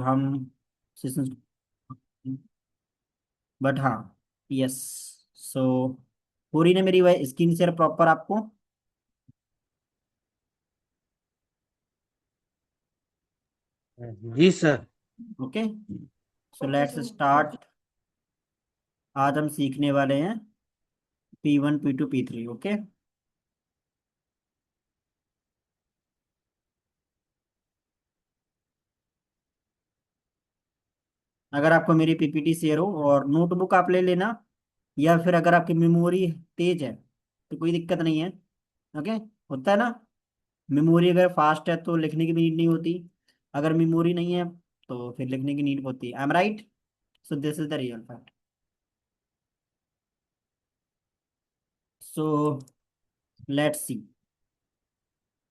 हम session, but हाँ, yes. So पूरी ने मेरी स्क्रीन शेयर प्रॉपर आपको। जी sir. Okay, so let's start. आज हम सीखने वाले हैं P1 P2 P3। ओके, अगर आपको मेरी पीपीटी शेयर हो और नोटबुक आप ले लेना, या फिर अगर आपकी मेमोरी तेज है तो कोई दिक्कत नहीं है। ओके, होता है ना, मेमोरी अगर फास्ट है तो लिखने की भी नीड नहीं होती, अगर मेमोरी नहीं है तो फिर लिखने की नीड होती है। I am right? So this is the real fact. So let's see.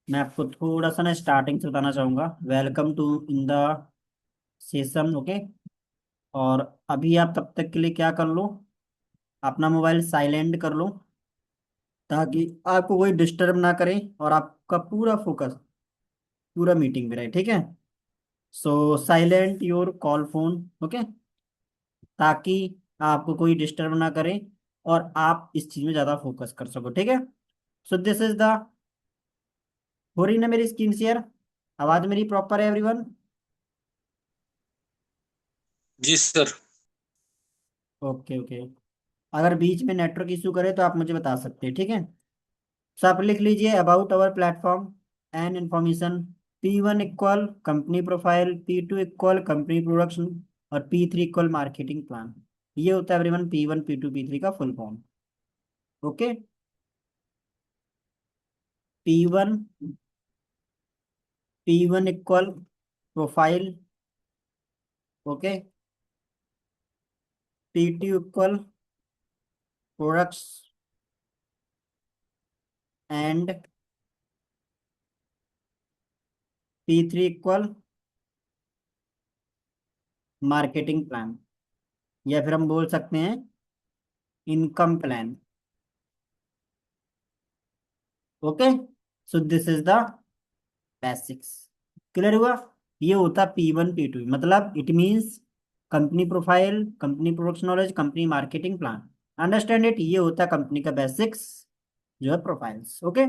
मैं आपको थोड़ा सा ना स्टार्टिंग से बताना चाहूंगा, welcome to in the session. Okay, और अभी आप तब तक के लिए क्या कर लो, अपना मोबाइल साइलेंट कर लो, ताकि आपको कोई डिस्टर्ब ना करे और आपका पूरा फोकस पूरा मीटिंग में रहे। ठीक है, so silent your call phone. Okay, ताकि आपको कोई डिस्टर्ब ना करे और आप इस चीज में ज्यादा फोकस कर सको। ठीक है, सो दिस इज द, हो रही ना मेरी स्क्रीन शेयर? आवाज मेरी प्रॉपर है एवरीवन? जी सर। ओके ओके, अगर बीच में नेटवर्क इशू करे तो आप मुझे बता सकते हैं। ठीक है, सो आप लिख लीजिए about our platform and information. P1 equal company profile, P2 equal company production, और P3 इक्वल मार्केटिंग प्लान। ये होता है एवरीवन P1 P2 P3 का full form. Okay, P1, P1 equal profile. Okay, P2 equal products and P3 equal marketing plan, या फिर हम बोल सकते हैं income plan. Okay, so this is the basics. Clear हुआ? ये होता P1 P2, मतलब it means company profile, company product knowledge, company marketing plan. Understand it? ये होता है कंपनी का बेसिक्स, जो है प्रोफाइल्स। ओके,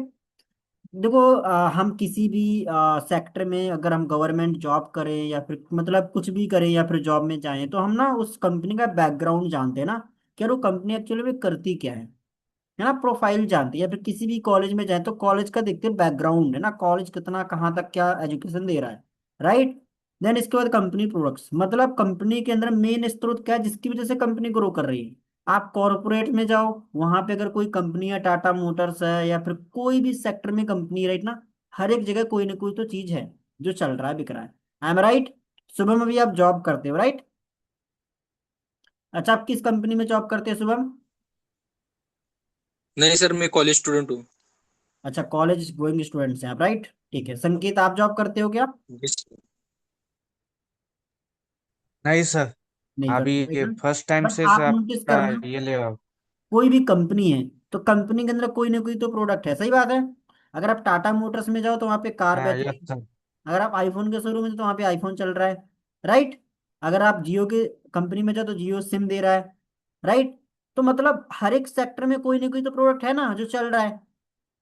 देखो हम किसी भी सेक्टर में, अगर हम गवर्नमेंट जॉब करें या फिर मतलब कुछ भी करें या फिर जॉब में जाएं, तो हम ना उस कंपनी का बैकग्राउंड जानते हैं ना, कि यार वो कंपनी एक्चुअली में करती क्या है ना, प्रोफाइल जानते हैं। या फिर किसी भी कॉलेज में जाए तो कॉलेज का देखते हैं बैकग्राउंड, है ना, कॉलेज कितना कहाँ तक क्या एजुकेशन दे रहा है। राइट, देन इसके बाद कंपनी प्रोडक्ट्स, मतलब कंपनी के अंदर मेन स्रोत क्या है जिसकी वजह से कंपनी ग्रो कर रही है। आप कॉरपोरेट में जाओ, वहां पे अगर कोई कंपनी है, टाटा मोटर्स है या फिर कोई भी सेक्टर में कंपनी, राइट ना, हर एक जगह कोई ना कोई तो चीज है जो चल रहा है, बिक रहा है। I am right? शुभम अभी आप जॉब करते हो, राइट? अच्छा, आप किस कंपनी में जॉब करते हैं शुभम? नहीं सर, मैं कॉलेज स्टूडेंट हूँ। अच्छा, कॉलेज गोइंग स्टूडेंट्स हैं आप, राइट? ठीक है, संकेत आप जॉब करते हो क्या? जी सर। नहीं सर, नहीं अभी करते, राइट ये ना? फर्स्ट टाइम बट से सर आप नोटिस आपका करना, ये ले रहा हूँ। कोई भी कंपनी है तो कंपनी के अंदर कोई ना कोई तो प्रोडक्ट है, सही बात है। अगर आप टाटा मोटर्स में जाओ तो वहां पे कार हाँ बेच यस रही है, सर। अगर आप आईफोन के शोरूम में तो वहां पे आईफोन चल रहा है। राइट, अगर आप जियो के कंपनी में जाओ तो जियो सिम दे रहा है। राइट, तो मतलब हर एक सेक्टर में कोई ना कोई तो प्रोडक्ट है ना जो चल रहा है।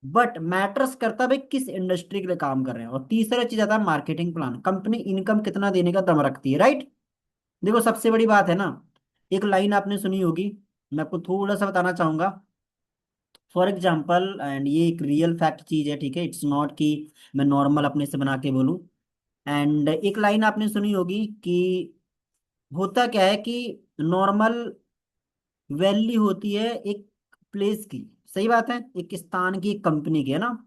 बट मैटर्स करता है भाई किस इंडस्ट्री के लिए काम कर रहे हैं। और तीसरा चीज आता है मार्केटिंग प्लान, कंपनी इनकम कितना देने का दम रखती है। राइट, देखो सबसे बड़ी बात है ना, एक लाइन आपने सुनी होगी, मैं आपको थोड़ा सा बताना चाहूंगा। फॉर एग्जाम्पल, एंड ये एक रियल फैक्ट चीज है, ठीक है, इट्स नॉट कि मैं नॉर्मल अपने से बना के बोलूं। एंड एक लाइन आपने सुनी होगी कि होता क्या है कि नॉर्मल वैल्यू होती है एक प्लेस की, सही बात है, एक स्थान की, एक कंपनी की, है ना।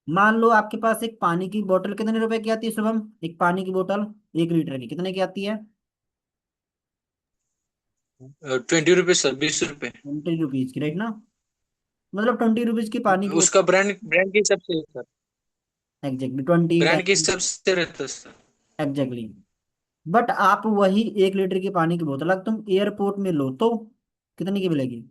मान लो आपके पास एक पानी की बोतल कितने रुपए की आती है शुभम? एक पानी की बोतल 1 लीटर की कितने की आती है? 20 रुपये सर, 20 रुपये। 20 रुपीज की, राइट ना, मतलब 20 रुपीज की पानी की उसका बोतल। ब्रांड ब्रांड के हिसाब से है सर। एग्जैक्टली 20, ब्रांड के 10। हिसाब से रहता है सर। एग्जैक्टली, बट आप वही 1 लीटर की पानी की बोतल अगर तुम एयरपोर्ट में लो तो कितने की मिलेगी?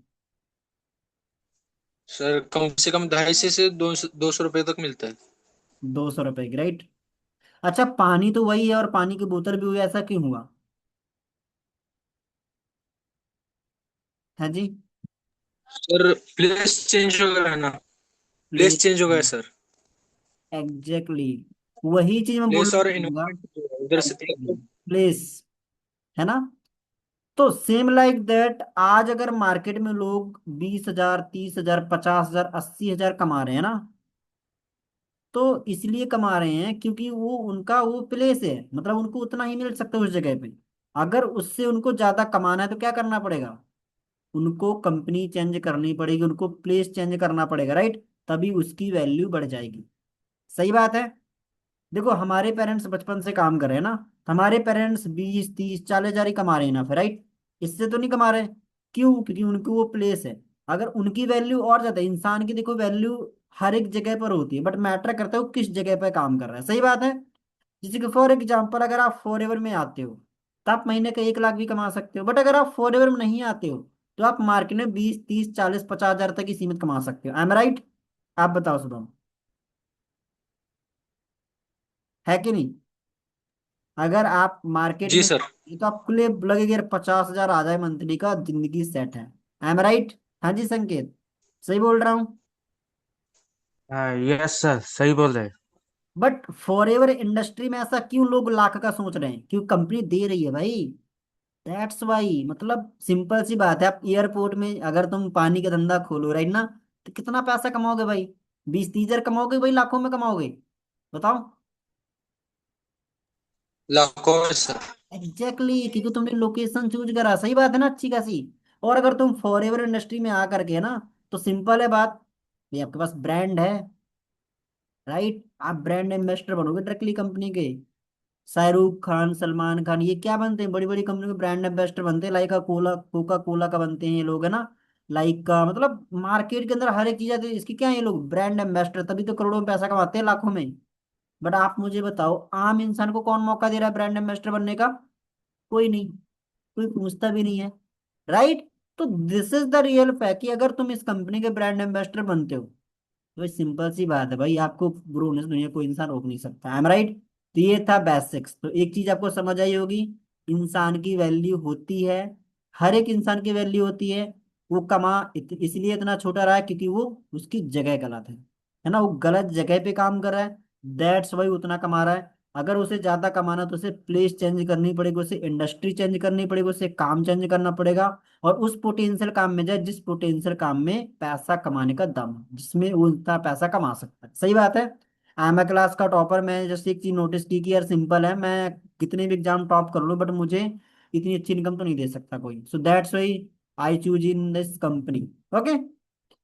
सर कम से कम 250 से 200 रुपये तक मिलता है। 200 रुपए की, राइट। अच्छा, पानी तो वही है और पानी की बोतल भी हुई, ऐसा क्यों हुआ? है जी। सर प्लेस चेंज हो गया है ना, प्लेस प्लेस, चेंज हो गया है सर। एग्जैक्टली, वही चीज मैं प्लेस बोलना और चाहूंगा। इन्वायरमेंट उधर से एग्जैक्टली, तो। प्लेस, है ना? तो सेम लाइक दैट, आज अगर मार्केट में लोग 20,000, 30,000, 50,000, 80,000 कमा रहे हैं ना, तो इसलिए कमा रहे हैं क्योंकि वो उनका वो प्लेस है, मतलब उनको उतना ही मिल सकता है उस जगह पे। अगर उससे उनको ज्यादा कमाना है तो क्या करना पड़ेगा? उनको कंपनी चेंज करनी पड़ेगी, उनको प्लेस चेंज करना पड़ेगा, राइट? तभी उसकी वैल्यू बढ़ जाएगी। सही बात है। देखो, हमारे पेरेंट्स बचपन से काम कर रहे हैं ना, हमारे पेरेंट्स 20, 30, 40,000 ही कमा रहे हैं ना, फिर राइट? इससे तो नहीं कमा रहे। क्यों? क्योंकि उनको वो प्लेस है। अगर उनकी वैल्यू और ज्यादा है, इंसान की देखो वैल्यू हर एक जगह पर होती है, बट मैटर करता है वो किस जगह पर काम कर रहा है। सही बात है। जैसे कि फॉर एग्जाम्पल, अगर आप फॉर में आते हो तो आप महीने का 1 लाख भी कमा सकते हो, बट अगर आप फॉर में नहीं आते हो तो आप मार्केट में 20, 30, 40, 50,000 तक ही सीमित कमा सकते हो। आई एम राइट? आप बताओ शुभम, है कि नहीं? अगर आप मार्केट जी में सर। जाओगे तो आपको लिए लगेगा यार 50,000 आ जाए मंथली का, जिंदगी सेट है। I am right? हाँ जी संकेत, सही बोल रहा हूँ? हाँ, यस सर, सही बोल रहे हैं। बट फॉरएवर इंडस्ट्री में ऐसा क्यों लोग लाख का सोच रहे हैं? क्यों? कंपनी दे रही है भाई। दैट्स वाई, मतलब सिंपल सी बात है। आप एयरपोर्ट में अगर तुम पानी का धंधा खोलो, राइट ना, तो कितना पैसा कमाओगे भाई? 20, 30 हजार कमाओगे भाई, लाखों में कमाओगे? बताओ। लाखों में सर। एग्जैक्टली exactly, क्योंकि तुमने लोकेशन चूज करा। सही बात है ना, अच्छी खासी। और अगर तुम फॉरएवर इंडस्ट्री में आ करके ना, तो सिंपल है बात, ये आपके पास ब्रांड है, राइट? आप ब्रांड एम्बेसडर बनोगे डायरेक्टली कंपनी के। शाहरुख खान, सलमान खान, ये क्या बनते हैं? बड़ी बड़ी कंपनी के ब्रांड एम्बेसडर बनते हैं। लाइक का कोला, कोका कोला का बनते हैं ये लोग, है ना? लाइक का मतलब मार्केट के अंदर हर एक चीज आती है इसकी, क्या है, ये लोग ब्रांड एम्बेसडर, तभी तो करोड़ों में पैसा कमाते हैं, लाखों में। बट आप मुझे बताओ, आम इंसान को कौन मौका दे रहा है ब्रांड एम्बेसडर बनने का? कोई नहीं, कोई पूछता भी नहीं है, राइट? तो this is the real fact कि अगर तुम इस कंपनी के ब्रांड एम्बेसडर बनते हो तो सिंपल सी बात है भाई, आपको ग्रो होने से दुनिया कोई इंसान रोक नहीं सकता। आई एम राइट? तो ये था बेसिक्स। तो एक चीज आपको समझ आई होगी, इंसान की वैल्यू होती है, हर एक इंसान की वैल्यू होती है। वो इसलिए इतना छोटा रहा है क्योंकि वो उसकी जगह गलत है ना? वो गलत जगह पे काम कर रहा है, दैट्स वाई उतना कमा रहा है। अगर उसे ज्यादा कमाना तो उसे प्लेस चेंज करनी पड़ेगी, उसे इंडस्ट्री चेंज करनी पड़ेगी, उसे काम चेंज करना पड़ेगा, और उस पोटेंशियल काम में जाए जिस पोटेंशियल काम में पैसा कमाने का दम है, जिसमें वो उतना पैसा कमा सकता है। सही बात है। आई एम ए क्लास का टॉपर। मैं जैसे एक चीज नोटिस की कि यार सिंपल है, मैं कितने भी एग्जाम टॉप कर लूँ बट मुझे इतनी अच्छी इनकम तो नहीं दे सकता कोई। So that's why I choose in this company. Okay.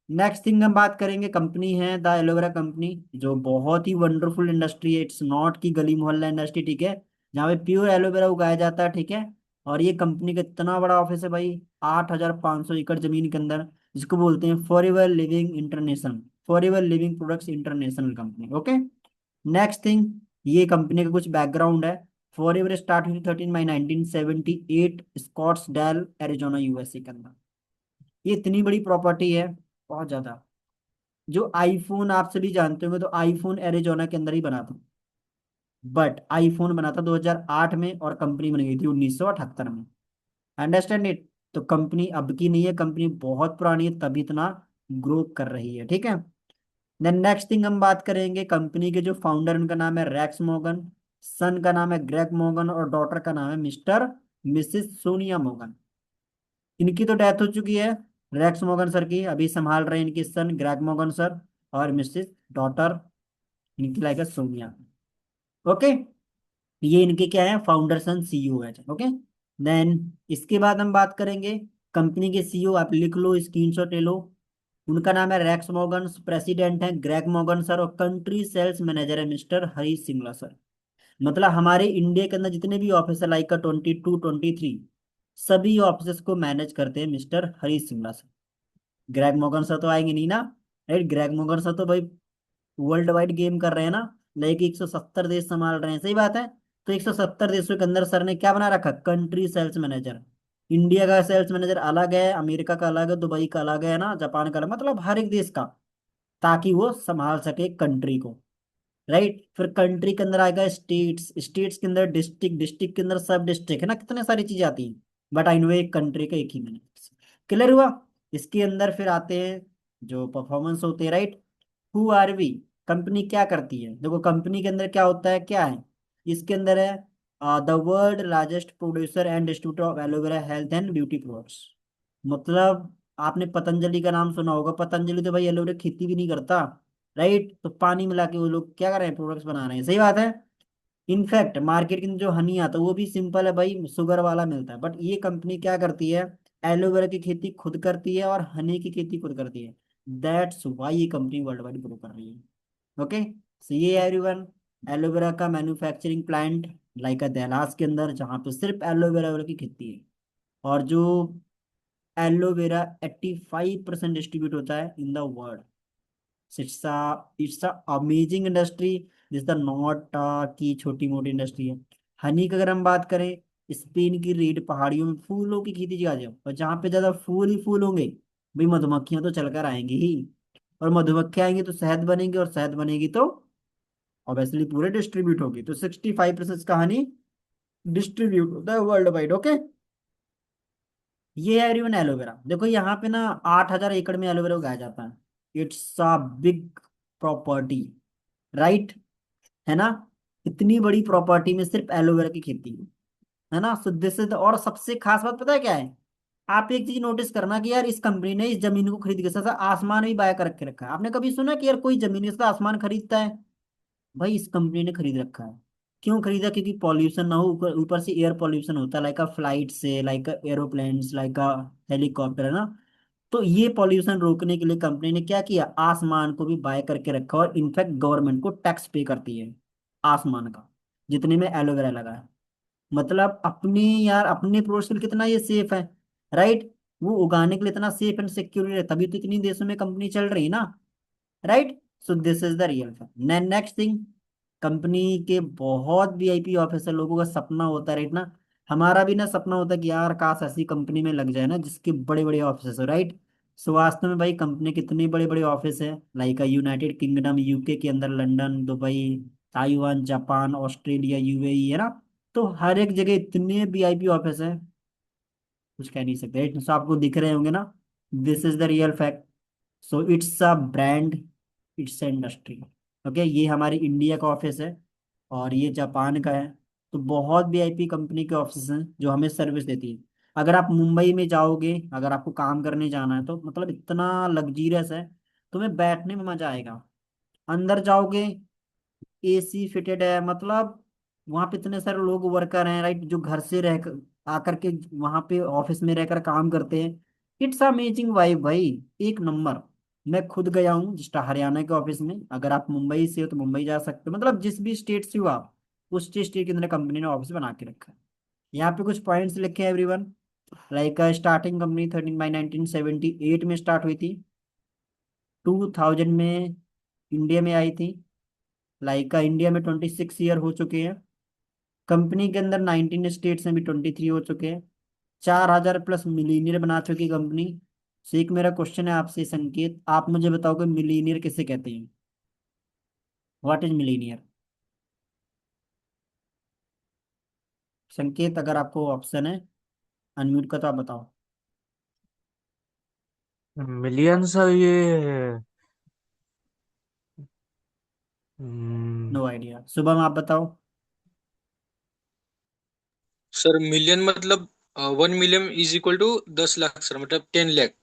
Next thing हम बात करेंगे, कंपनी है द एलोवेरा कंपनी, जो बहुत ही वंडरफुल इंडस्ट्री है। इट्स नॉट की गली मोहल्ला इंडस्ट्री, ठीक है, जहाँ पे प्योर एलोवेरा उगाया जाता है, ठीक है। और ये कंपनी का इतना बड़ा ऑफिस है भाई, 8,500 एकड़ जमीन के अंदर, जिसको बोलते हैं forever living international, forever living products international company. Okay. Next thing, ये कंपनी का कुछ बैकग्राउंड है। फॉरएवर स्टार्ट हुई 13 मई 1978 स्कॉट्सडेल एरिजोना यूएसए के अंदर। ये इतनी बड़ी प्रॉपर्टी है, बहुत ज्यादा। जो आईफोन आप सभी जानते होंगे, तो आईफोन एरिजोना के अंदर ही बना था, बट आईफोन बना था 2008 में और कंपनी बन गई थी 1978 में। Understand it? तो कंपनी अब की नहीं है, कंपनी बहुत पुरानी है, तभी इतना ग्रो कर रही है, ठीक है। देन नेक्स्ट थिंग हम बात करेंगे, कंपनी के जो फाउंडर, उनका नाम है रैक्स मॉर्गन, सन का नाम है ग्रेग मॉर्गन, और डॉटर का नाम है मिस्टर मिसेस सोनिया मॉर्गन। इनकी तो डेथ हो चुकी है, रैक्स मॉर्गन सर की। अभी संभाल रहे हैं इनकी सन ग्रेग मॉर्गन सर, और मिसेस डॉटर इनकी लाइक है सोनिया। ओके। ये इनके क्या है, फाउंडर्स एंड सीईओ है। ओके। देन इसके बाद हम बात करेंगे कंपनी के सीईओ, आप लिख लो, स्क्रीनशॉट ले लो। उनका नाम है रैक्स मॉर्गन, प्रेसिडेंट है ग्रेग मॉर्गन सर, और कंट्री सेल्स मैनेजर है मिस्टर हरीश सिंगला सर। मतलब हमारे इंडिया के अंदर जितने भी ऑफिस है, लाइक का 22, 23, सभी ऑफिस को मैनेज करते हैं mister Harish Singla sir. Greg Morgan sir तो आएंगे नहीं ना, राइट? ग्रेग मॉर्गन सर तो भाई वर्ल्ड वाइड गेम कर रहे हैं ना, लाइक 170 देश संभाल रहे हैं। सही बात है। तो 170 देशों के अंदर सर ने क्या बना रखा, कंट्री सेल्स मैनेजर। इंडिया का सेल्स मैनेजर अलग है, अमेरिका का अलग है, दुबई का अलग है ना, जापान का अलग, मतलब हर एक देश का, ताकि वो संभाल सके कंट्री को, राइट। फिर कंट्री के अंदर आएगा स्टेट्स, स्टेट्स के अंदर डिस्ट्रिक्ट, डिस्ट्रिक्ट के अंदर सब डिस्ट्रिक्ट, है ना, कितने सारी चीजें आती हैं, बट आई नो एक कंट्री का एक ही मैंने। क्लियर हुआ। इसके अंदर फिर आते हैं जो परफॉर्मेंस होते हैं, right. Who are we, company क्या करती है, देखो कंपनी के अंदर क्या होता है, क्या है इसके अंदर है, the world largest producer and distributor of aloe vera health and beauty products. मतलब आपने पतंजलि का नाम सुना होगा, पतंजलि तो भाई एलोवेरा खेती भी नहीं करता, राइट, तो पानी मिला के वो लोग क्या कर रहे हैं, प्रोडक्ट्स बना रहे हैं, सही बात है। इनफैक्ट मार्केट के अंदर जो हनी आता है वो भी सिंपल है भाई, शुगर वाला मिलता है, बट ये कंपनी क्या करती है, एलोवेरा की खेती खुद करती है और हनी की खेती खुद करती है। दैट्स वाई ये कंपनी वर्ल्ड वाइड ग्रो कर रही है। ओके, सो ये एवरीवन एलोवेरा का मैन्युफैक्चरिंग प्लांट लाइक देहलास के अंदर, जहाँ पे सिर्फ एलोवेरा की खेती है। और जो एलोवेरा 85% डिस्ट्रीब्यूट होता है in the world. It's a amazing industry, this the not की छोटी मोटी इंडस्ट्री है। हनी की अगर हम बात करें, स्पेन की रेड पहाड़ियों में फूलों की खेती आ जाओ, और जहाँ पे ज्यादा फूल ही फूल होंगे, भाई मधुमक्खियां तो चलकर आएंगी ही, और मधुमक्खियां आएंगी तो शहद बनेगी, और शहद बनेगी तो ऑब्वियसली पूरे डिस्ट्रीब्यूट होगी, तो 65% का हनी डिस्ट्रीब्यूट होता है वर्ल्ड वाइड। ओके, ये है एवरीवन एलोवेरा। देखो यहाँ पे ना 8,000 एकड़ में एलोवेरा उगाया जाता है। It's a big property, right, है ना। इतनी बड़ी प्रॉपर्टी में सिर्फ एलोवेरा की खेती है ना। सो दिस इज, और सबसे खास बात पता है क्या है, आप एक चीज नोटिस करना कि यार इस कंपनी ने इस जमीन को खरीद के साथ साथ आसमान भी बाय कर रख के रखा है। आपने कभी सुना कि यार कोई जमीन के साथ आसमान खरीदता है? भाई इस कंपनी ने खरीद रखा है। क्यों खरीदा? क्योंकि पॉल्यूशन ना हो, ऊपर ऊपर से एयर पॉल्यूशन होता है, लाइक अ फ्लाइट से, like a aeroplanes, like a helicopter, है ना। तो ये पॉल्यूशन रोकने के लिए कंपनी ने क्या किया, आसमान को भी बाय करके रखा, और इनफैक्ट गवर्नमेंट को टैक्स पे करती है आसमान का, जितने में एलोवेरा लगा है। मतलब अपने यार अपने प्रोडक्ट्स के लिए कितना ये सेफ है, राइट। वो उगाने के लिए इतना सेफ एंड सिक्योर है, तभी तो इतनी देशों में कंपनी चल रही है ना, right. So this is the real fact. Next thing, company के बहुत वीआईपी ऑफिसर लोगों का सपना होता है, राइट ना। हमारा भी ना सपना होता है कि यार काश ऐसी कंपनी में लग जाए ना जिसके बड़े बड़े ऑफिस हो, राइट। सो वास्तव में भाई कंपनी कितने बड़े बड़े ऑफिस है, लाइक यूनाइटेड किंगडम, यूके के अंदर London, Dubai, Taiwan, Japan, Australia, UAE, है ना। तो हर एक जगह इतने वीआईपी ऑफिस है, कुछ कह नहीं सकते, राइट। सो आपको दिख रहे होंगे ना, this is the real fact. So it's a brand, it's a industry. Okay, ये हमारी इंडिया का ऑफिस है, और ये जापान का है। तो बहुत वीआईपी कंपनी के ऑफिस हैं जो हमें सर्विस देती है। अगर आप मुंबई में जाओगे, अगर आपको काम करने जाना है, तो मतलब इतना लग्जीरियस है, तुम्हें बैठने में मजा आएगा। अंदर जाओगे, एसी फिटेड है, मतलब वहां पे इतने सारे लोग वर्कर हैं, राइट, जो घर से रह आकर के वहां पे ऑफिस में रहकर काम करते हैं। इट्स अमेजिंग वाइब भाई, एक नंबर। मैं खुद गया हूँ जिस हरियाणा के ऑफिस में, अगर आप मुंबई से हो तो मुंबई जा सकते हो, मतलब जिस भी स्टेट से हो आप, उस स्टेट के अंदर कंपनी ने ऑफिस बना के रखा है। यहाँ पे कुछ पॉइंट्स लिखे हैं एवरीवन, लाइक स्टार्टिंग कंपनी 13 मई 1978 में स्टार्ट हुई थी, 2000 में इंडिया में आई थी, लाइक इंडिया में 26 ईयर हो चुके हैं। कंपनी के अंदर 19 स्टेट्स में भी 23 हो चुके हैं। 4,000+ मिलीनियर बना चुकी कंपनी। तो एक मेरा क्वेश्चन है आपसे संकेत, आप मुझे बताओ कि मिलीनियर किसे कहते हैं? What is millionaire? संकेत, अगर आपको ऑप्शन है अनम्यूट का तो आप बताओ। मिलियंस ये। हम्म, नो आइडिया, शुभम आप बताओ। सर मिलियन मतलब 1 million is equal to 10 lakh sir, मतलब 10 लाख।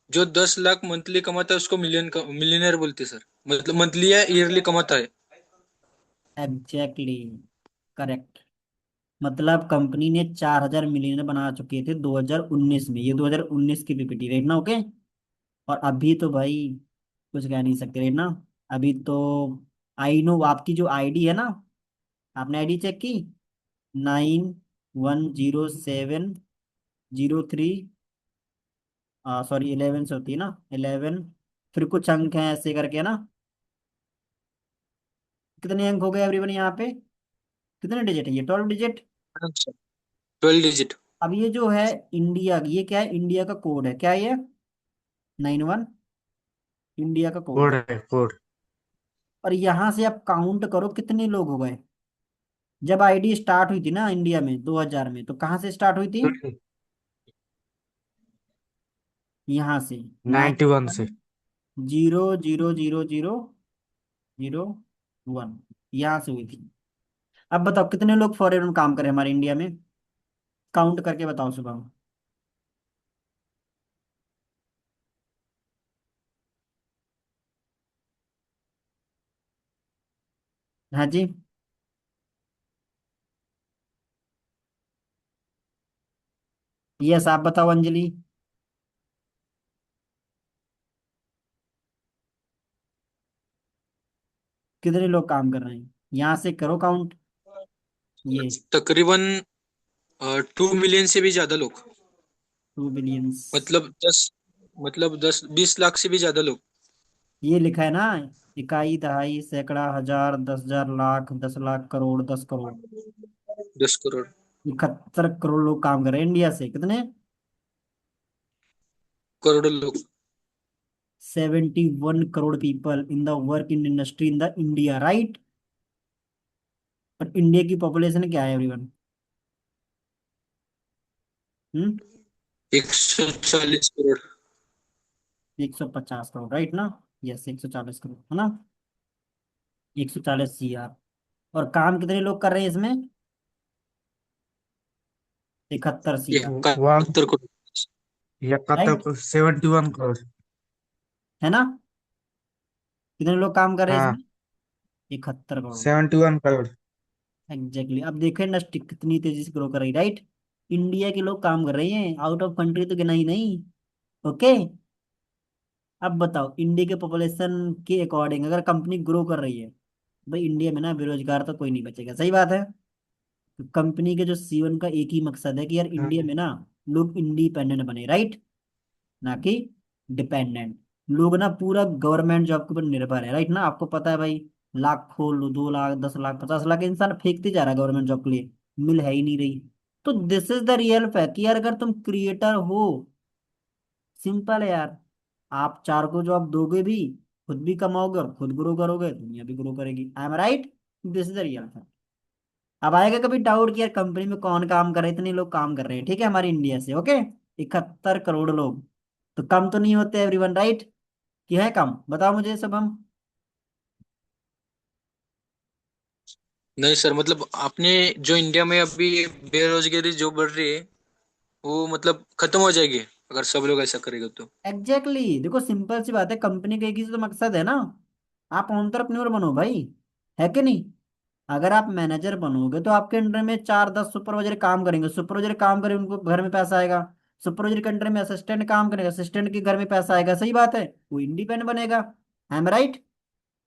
जो 10 लाख मंथली कमाता है उसको मिलियन का मिलियनर बोलते हैं सर, मतलब मंथली या ईयरली कमाता है। Exactly, correct. मतलब कंपनी ने 4,000 मिलियनर बना चुके थे 2019 में, ये 2019 की पीपीटी, राइट ना। ओके, और अभी तो भाई कुछ कह नहीं सकते, राइट ना। अभी तो आई नो आपकी जो आईडी है ना, आपने आईडी चेक की, 910703, सॉरी 11 से होती है ना, 11, फिर कुछ अंक हैं ऐसे करके ना। कितने अंक हो गए एवरीवन यहाँ पे? कितने डिजिट है ये? 12 डिजिट। 12 डिजिट। अब ये जो है इंडिया, ये क्या है, इंडिया का कोड है क्या ये? 91 इंडिया का कोड कोड है। है कोड। और यहां से आप काउंट करो कितने लोग हो गए। जब आईडी स्टार्ट हुई थी ना इंडिया में 2000 में, तो कहाँ से स्टार्ट हुई थी? यहाँ से 91 से। 91000001, यहाँ से हुई थी। अब बताओ कितने लोग फॉरेन में काम करें हमारे इंडिया में, काउंट करके बताओ सुबह। हाँ जी। यस, आप बताओ अंजलि। कितने लोग काम कर रहे हैं, यहाँ से करो काउंट। ये तकरीबन 2 मिलियन से भी ज्यादा लोग। 2 बिलियंस। मतलब 10 20 लाख से भी ज्यादा लोग। ये लिखा है ना, इकाई, दहाई, सैकड़ा, हजार, 10,000, लाख, 10 लाख, करोड़, 10 करोड़। 10 करोड़। 71 करोड़ लोग काम कर रहे हैं इंडिया से। कितने? करोड़ों लोग। 71 crore people in the work in industry in the India, right. पर इंडिया की पॉपुलेशन क्या है एवरीवन? हम्म 140 करोड़। 150 करोड़, राइट ना। यस, 140 करोड़ है ना। 140 CR। और काम कितने लोग कर रहे हैं इसमें? 71 CR, 71 करोड़। राइट, 71 करोड़। है ना। कितने लोग काम कर रहे हैं हाँ, इसमें? 71 करोड़। 71 करोड़। एग्जैक्टली। अब देखो इंडस्ट्री कितनी तेजी से ग्रो कर रही है, राइट। इंडिया के लोग काम कर रहे हैं, आउट ऑफ कंट्री तो गिना ही नहीं। ओके। अब बताओ इंडिया के पॉपुलेशन के अकॉर्डिंग अगर कंपनी ग्रो कर रही है, भाई इंडिया में ना बेरोजगार तो कोई नहीं बचेगा, सही बात है। तो कंपनी के जो C1 का एक ही मकसद है कि यार इंडिया हाँ में ना लोग इंडिपेंडेंट बने, राइट, ना कि डिपेंडेंट। लोग ना पूरा गवर्नमेंट जॉब के ऊपर निर्भर है, राइट ना। आपको पता है भाई, लाखों 2 लाख, 10 लाख, 50 लाख इंसान फेंकते जा रहा है गवर्नमेंट जॉब के लिए, मिल है ही नहीं रही। तो this is the real fact कि यार अगर तुम क्रिएटर हो, सिंपल है यार, आप चार को जॉब दोगे भी, खुद भी कमाओगे और खुद ग्रो करोगे, दुनिया भी ग्रो करेगी। आई am right. This is the real fact. अब आएगा कभी डाउट कि यार कंपनी में कौन काम कर रहे हैं, इतने लोग काम कर रहे हैं, ठीक है, हमारे इंडिया से, ओके, 71 करोड़ लोग। तो कम तो नहीं होते एवरीवन, राइट, कि है कम? बताओ मुझे सब हम। नहीं सर, मतलब आपने जो इंडिया में अभी बेरोजगारी जो बढ़ रही है, वो मतलब खत्म हो जाएगी अगर सब लोग ऐसा करेंगे तो। एग्जैक्टली देखो सिंपल सी बात है, कंपनी का एक ही तो मकसद है ना, आप एंटरप्रेन्योर बनो भाई, है कि नहीं। अगर आप मैनेजर बनोगे तो आपके अंडर में 4 10 सुपरवाइजर काम करेंगे, सुपरवाइजर काम करें उनको घर में पैसा आएगा। सुपरवाइजर के अंडर में असिस्टेंट काम करेगा, असिस्टेंट के घर में पैसा आएगा, सही बात है, वो इंडिपेंडेंट बनेगा। आई एम राइट।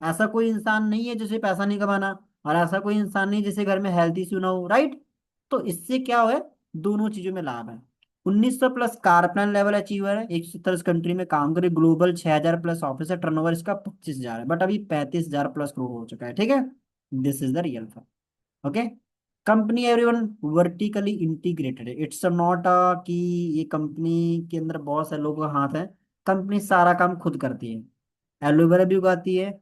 ऐसा कोई इंसान नहीं है जिसे पैसा नहीं कमाना, और ऐसा कोई इंसान नहीं जिसे घर में हेल्थ इश्यू ना हो, राइट। तो इससे क्या है, दोनों चीजों में लाभ है। 1900 प्लस कारपैन लेवल अचीवर है, 170 कंट्री में काम करे, ग्लोबल 6000 प्लस ऑफिस है, टर्नओवर इसका 25,000 है, बट अभी 35,000 प्लस करोड़ हो चुका है, ठीक है। This is the real fact. Okay. Company everyone vertically integrated है, इट्स नॉट अ कि ये कंपनी के अंदर बहुत सारे लोगों का हाथ है। कंपनी सारा काम खुद करती है, एलोवेरा भी उगाती है,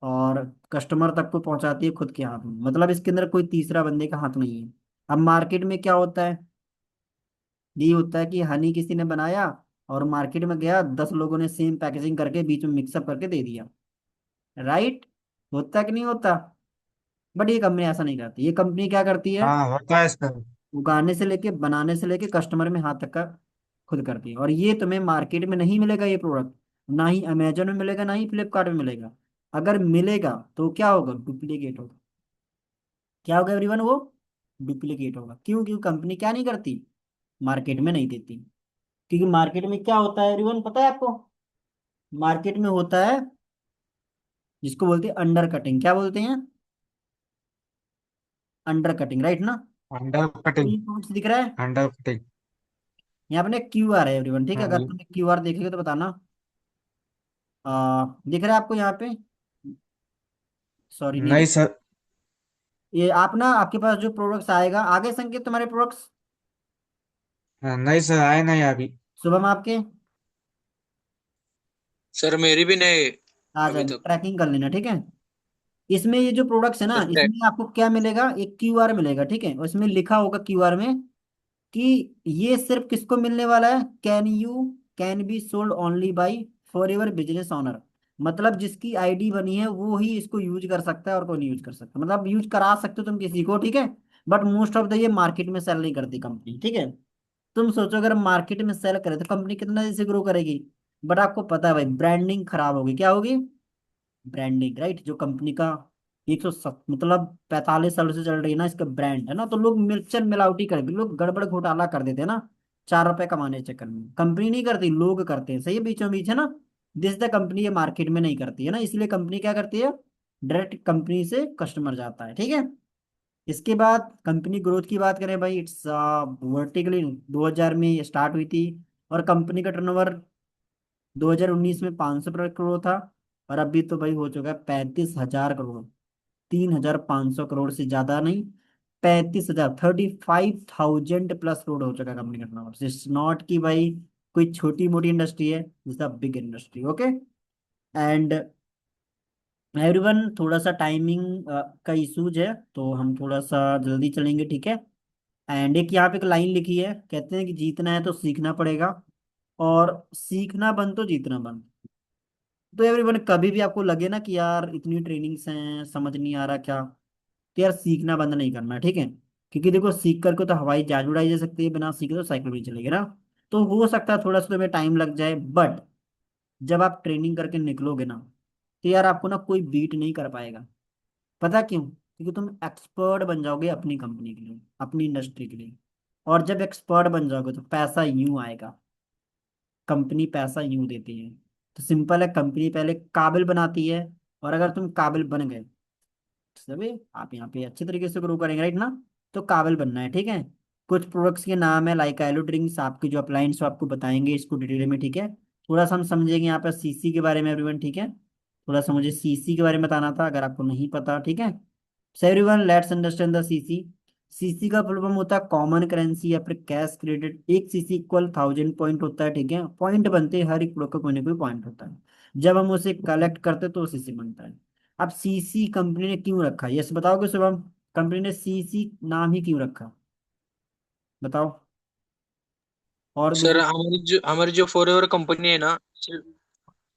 और कस्टमर तक को पहुंचाती है खुद के हाथ में, मतलब इसके अंदर कोई तीसरा बंदे का हाथ नहीं है। अब मार्केट में क्या होता है, ये होता है कि हनी किसी ने बनाया और मार्केट में गया, 10 लोगों ने सेम पैकेजिंग करके बीच में मिक्सअप करके दे दिया, राइट। होता कि नहीं होता? बट ये कंपनी ऐसा नहीं करती, ये कंपनी क्या करती है, हाँ, होता है सर। उगाने से लेके बनाने से लेके कस्टमर में हाथ तक का खुद करती है। और ये तुम्हें मार्केट में नहीं मिलेगा ये प्रोडक्ट, ना ही अमेजोन में मिलेगा, ना ही फ्लिपकार्ट में मिलेगा। अगर मिलेगा तो क्या होगा, डुप्लीकेट होगा। क्या होगा एवरीवन, वो डुप्लीकेट होगा। क्यों? क्योंकि कंपनी क्या नहीं करती, मार्केट में नहीं देती। क्योंकि मार्केट में क्या होता है एवरीवन, पता है आपको? मार्केट में होता है जिसको बोलते हैं अंडर कटिंग, क्या बोलते हैं, अंडर कटिंग, राइट ना। Under cutting. ये कुछ दिख रहा है, अंडर कटिंग। यहाँ पे QR है एवरीवन, ठीक है, अगर हाँ। तुमने QR देखेगा तो बताना। दिख रहा है आपको यहाँ पे? सॉरी नहीं नहीं दिख। सर। ये आप ना, आपके पास जो प्रोडक्ट्स आएगा, आगे संकेत तुम्हारे प्रोडक्ट्स, हाँ, नहीं सर, आए नहीं अभी। शुभम आपके सर मेरी भी नहीं आ अभी जाएंगे, तक। ट्रैकिंग कर लेना, ठीक है। इसमें ये जो प्रोडक्ट्स है ना, सर इसमें आपको क्या मिलेगा, एक क्यूआर मिलेगा, ठीक है, और इसमें लिखा होगा क्यूआर में कि ये सिर्फ किसको मिलने वाला है, can be sold only by for your business honour. मतलब जिसकी आईडी बनी है वो ही इसको यूज कर सकता है और कोई नहीं यूज कर सकता, मतलब यूज करा सकते हो तुम किसी को, ठीक है। बट मोस्ट ऑफ द ये मार्केट में सेल नहीं करती कंपनी, ठीक है। तुम सोचो अगर मार्केट में सेल करे तो कंपनी कितना जैसे ग्रो करेगी। बट आपको पता है भाई, ब्रांडिंग खराब होगी, क्या होगी, ब्रांडिंग, राइट। जो कंपनी का 107 मतलब 45 सालों से चल रही है ना इसका ब्रांड है ना, तो लोग मिर्चन मिलावटी कर, लोग गड़बड़ घोटाला कर देते हैं ना 4 रुपए कमाने के चक्कर में। कंपनी नहीं करती, लोग करते हैं, सही है, बीचों बीच है ना। दिस द कंपनी ये मार्केट में नहीं करती है ना, इसलिए कंपनी क्या करती है, डायरेक्ट कंपनी से कस्टमर जाता है, ठीक है। इसके बाद कंपनी ग्रोथ की बात करें भाई, इट्स वर्टिकली 2000 में ये स्टार्ट हुई थी, और कंपनी का टर्नओवर 2019 में 500 करोड़ था, और अभी तो भाई हो चुका है 35,000 करोड़। 3,500 करोड़ से ज्यादा नहीं, 35,000, 35,000 प्लस करोड़ हो चुका है कंपनी का टर्नओवर। इट्स नॉट कि भाई कोई छोटी मोटी इंडस्ट्री है, it's a big industry, okay. And everyone, थोड़ा सा टाइमिंग का इशूज है, तो हम थोड़ा सा जल्दी चलेंगे, ठीक है। एंड एक यहाँ पे एक लाइन लिखी है, कहते हैं कि जीतना है तो सीखना पड़ेगा, और सीखना बंद तो जीतना बंद। तो एवरीवन, कभी भी आपको लगे ना कि यार इतनी ट्रेनिंग्स हैं समझ नहीं आ रहा क्या, तो यार सीखना बंद नहीं करना, ठीक है। क्योंकि देखो, सीख करके तो हवाई जहाज उड़ाई जा सकती है, बिना सीखे तो साइकिल भी नहीं चलेगी ना। तो हो सकता है थोड़ा सा तुम्हें टाइम लग जाए, बट जब आप ट्रेनिंग करके निकलोगे ना, तो यार आपको ना कोई बीट नहीं कर पाएगा। पता क्यों, क्योंकि तुम एक्सपर्ट बन जाओगे अपनी कंपनी के लिए, अपनी इंडस्ट्री के लिए। और जब एक्सपर्ट बन जाओगे तो पैसा यूं आएगा, कंपनी पैसा यूं देती है। तो सिंपल है, कंपनी पहले काबिल बनाती है, और अगर तुम काबिल बन गए, सभी आप यहाँ पे अच्छे तरीके से ग्रो करेंगे, राइट ना। तो काबिल बनना है, ठीक है। कुछ प्रोडक्ट्स के नाम है लाइक एलो ड्रिंक्स, आपके जो अप्लायंस आपको बताएंगे इसको डिटेल में, ठीक है। थोड़ा सा हम समझेंगे यहाँ पे सीसी के बारे में एवरीवन, ठीक है। थोड़ा सा मुझे सीसी के बारे में बताना था, अगर आपको नहीं पता, ठीक है। So everyone, let's understand the CC. CC का फुल फॉर्म होता है कॉमन करेंसी या फिर कैश क्रेडिट। एक सीसी इक्वल 1000 पॉइंट होता है, ठीक है। पॉइंट बनते हैं, हर एक प्रोडक्ट का कोई ना कोई पॉइंट होता है। जब हम उसे कलेक्ट करते हैं तो सीसी बनता है। अब सीसी कंपनी ने क्यों रखा, यस बताओगे शुभम, कंपनी ने सीसी नाम ही क्यों रखा, बताओ। और सर दूसरी, हमारी जो फॉरएवर कंपनी है ना,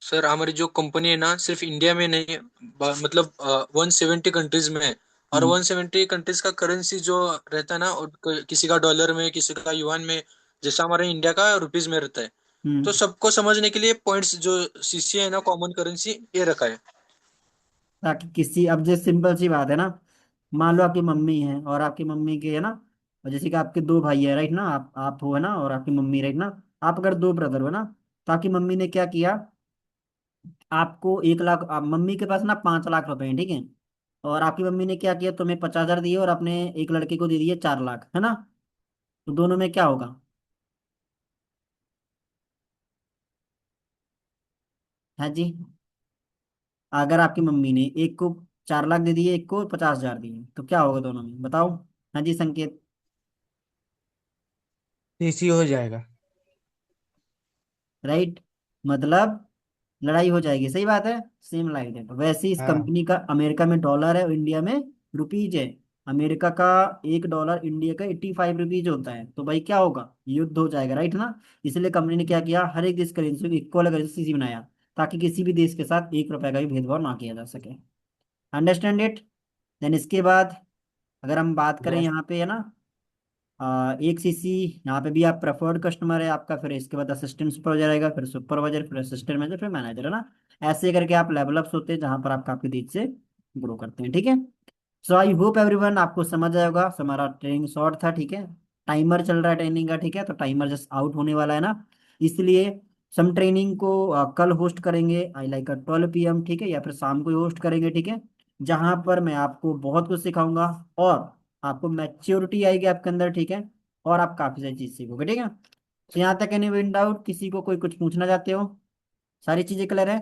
सर हमारी जो कंपनी है ना सिर्फ इंडिया में नहीं, मतलब 170 कंट्रीज में है। और हम्म 170 कंट्रीज का करेंसी जो रहता है ना, और किसी का डॉलर में, किसी का युआन में, जैसा हमारे इंडिया का रुपीज में रहता है। तो हम्म सबको समझने के लिए पॉइंट्स जो सीसी है ना, कॉमन करेंसी, ये रखा है। ताकि किसी, अब जैसे सिंपल सी बात है ना, मान लो आपकी मम्मी है और आपकी मम्मी के है ना, और जैसे कि आपके दो भाई है, राइट ना, आप हो है ना, और आपकी मम्मी, राइट ना। आप अगर दो ब्रदर हो ना, तो आपकी मम्मी ने क्या किया, आपको 1 लाख, मम्मी के पास ना 5 लाख रुपए हैं, ठीक है। और आपकी मम्मी ने क्या किया, तुम्हें 50,000 दिए और अपने एक लड़के को दे दिए 4 लाख, है ना। तो दोनों में क्या होगा, है जी। अगर आपकी मम्मी ने एक को 4 लाख दे दिए, एक को 50,000 दिए, तो क्या होगा दोनों में, बताओ। हाँ जी संकेत। सीसी हो जाएगा। राइट, मतलब लड़ाई हो जाएगी, सही बात है। सेम लाइक दैट, वैसे ही इस हाँ। कंपनी का अमेरिका में डॉलर है और इंडिया में रुपीज है। अमेरिका का $1, इंडिया का 85 रुपीज होता है, तो भाई क्या होगा, युद्ध हो जाएगा, राइट ना। इसलिए कंपनी ने क्या किया, हर एक देश करेंसी को इक्वल करेंसी बनाया, ताकि किसी भी देश के साथ 1 रुपए का भी भेदभाव ना किया जा सके। Understand it. देन इसके बाद अगर हम बात करें यस। यहाँ पे है ना, एक सीसी, यहाँ पे भी आप प्रेफर्ड कस्टमर है आपका, फिर इसके बाद असिस्टेंट सुपरवाइजर आएगा, फिर सुपरवाइजर, फिर असिस्टेंट मैनेजर, फिर मैनेजर, है ना। ऐसे करके आप लेवल अप्स होते हैं, जहां पर आप काफी तेज से ग्रो करते हैं, ठीक है। सो आई होप एवरीवन आपको समझ आया होगा। So, हमारा ट्रेनिंग शॉर्ट था, ठीक है। टाइमर चल रहा है ट्रेनिंग का, ठीक है, तो टाइमर जस्ट आउट होने वाला है ना, इसलिए सम ट्रेनिंग को कल होस्ट करेंगे, आई लाइक 12 PM, ठीक है, या फिर शाम को होस्ट करेंगे, ठीक है। जहां पर मैं आपको बहुत कुछ सिखाऊंगा, और आपको मैच्योरिटी आएगी आपके अंदर, ठीक है। और आप काफी सारी चीज सीखोगे, ठीक है। तो यहाँ तक एनी विन डाउट, किसी को कोई कुछ पूछना चाहते हो, सारी चीजें क्लियर है।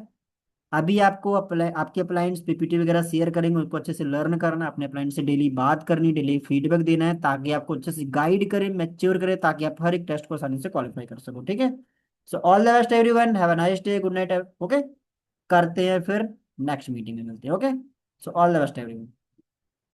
अभी आपको अप्लाई, आपके अप्लायंस पीपीटी वगैरह शेयर करेंगे, उसको अच्छे से लर्न करना, अपने अप्लायंस से डेली बात करनी, डेली फीडबैक देना है, ताकि आपको अच्छे से गाइड करें, मैच्योर करें, ताकि आप हर एक टेस्ट को आसानी से क्वालिफाई कर सको, ठीक है। So all the best everyone, have a nice day, good night, okay. करते हैं फिर, नेक्स्ट मीटिंग में मिलते हैं, okay. So all the best everyone.